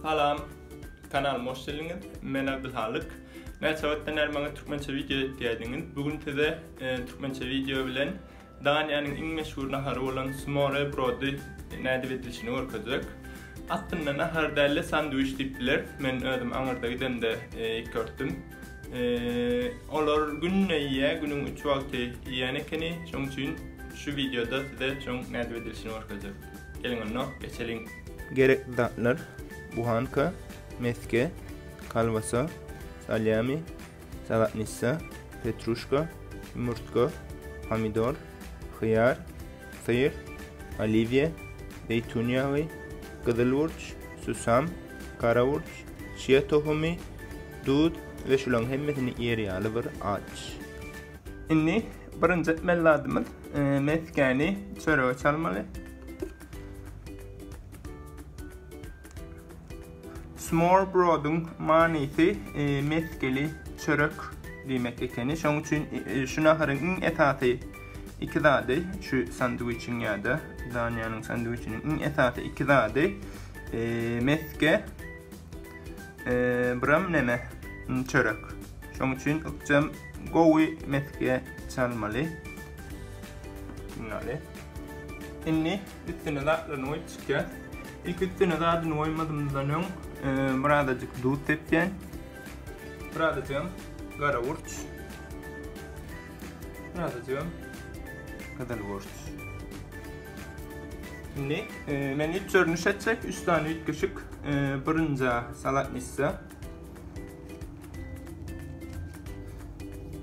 Salam, kanalıma hoş geldiniz. Ben Abdülhalik. Näçe nermaňa türkmençe video diýdiňiz. Bugün size türkmençe video bilen Daniýanyň iň meşhur nahary bolan Smore Brody näde edilişini görkezek. Aslında nahar däle sandwich diýipler. Men özüm aňyrda gidende gördüm. Olar günneýe günüň 3 wagty ýene ekeni, şoň üçin şu videoda size şoň näde edilişini görkezek. Gelin onu geçelim. Gerekli datlar buhanka, meske, kalvasa, salyami, salatnissa, petruşka, yumurtka, pomidor, hıyar, sıyır, olivye, zeytun yağı, kızılvurç, susam, karavurç, chia tohumu, dud ve şulan hemmesini ýeri alyp aç. Inni birinji etmelladymyz meskeni çörege çalmaly. Small Brodyň manysy meskeli çörek diýmek ekeni. Şoň üçin şu naharyň iň esasy iki zady, şu sandwiçiň ýa-da Daniýanyň sandwiçiniň iň esasy iki zady meske biram neme çörek. Şoň üçin ykjam gowy meske çalmaly. Näle? Inni üstüne zatlaryny oýtýar. İlk üstüne zadyny oýmadymdan öň birazajyk dud tepken, birazajyk garawurç, birazajyk kızılvurç. Şimdi men ilk çörünüş etsek 3 tane ilk kaşık birinci salatnissa,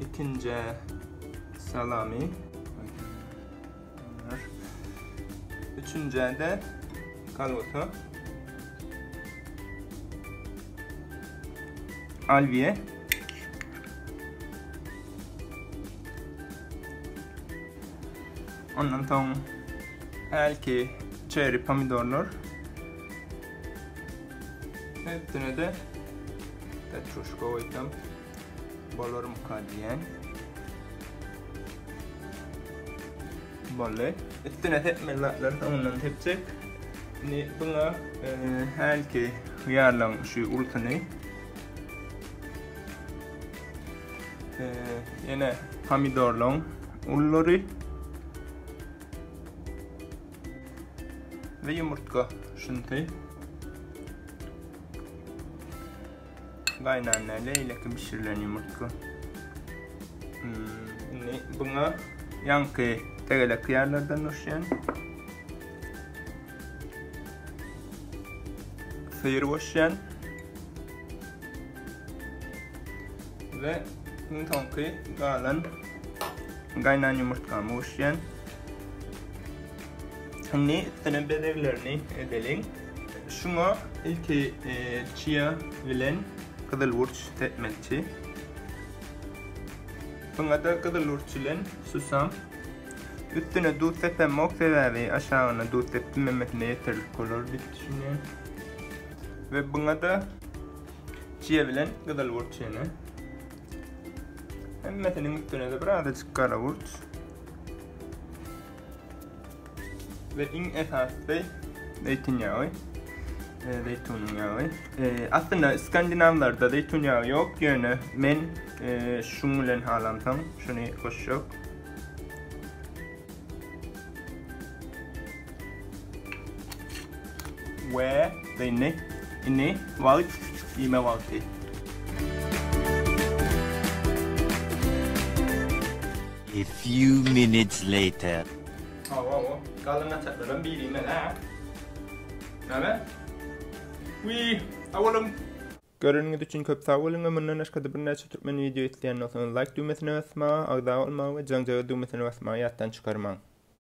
ikinci salami, üçüncü de kalvata, alviye, ondan sonra belki cherry pomidorlar, üstüne de petruşka koydum, bollarım kadiyen, bolle, üstüne tepmeler ondan tepecek. Ni buna belki hıyarlan şu ultunu, yine pomidorlan ulları ve yumurtka şuntay gaynanlarla ilaki pişirilen yumurtka. Buna yankı tegelek hıyarlardan oluşan sıyır boşayan ve intonki galan gaynan yumurtkamı boşayan. Şimdi senin bedevlerini edelim. Şuna ilki chia bilen kızılvurç tepmelçi. Buna da kızılvurç bilen susam. Üstüne dud tepemmek sebebi aşağına dud tepmemesine yeterli olur bir düşünün. Ve buna da chia bilen kızılvurç yine. Hemmesinin üstüne de birazcık karavurç. Ve en esaslı zeytinyağı, zeytun yağı. Aslında İskandinavlarda zeytinyağı yok, yani men şunu bilen halamsam, şunu koşacak. Ve inni valık yeme vakti. A few minutes later. Kalana çatlaran biri mi la? Näme? Ui, awalım. Görüňiz üçin köp sag bolun. Mundan başga bir näçe türkmen video isleýän bolsaňyz like düýmesine basma, agda bolmagy we jaňjagy düýmesine basmagy ýatdan çykarmaň.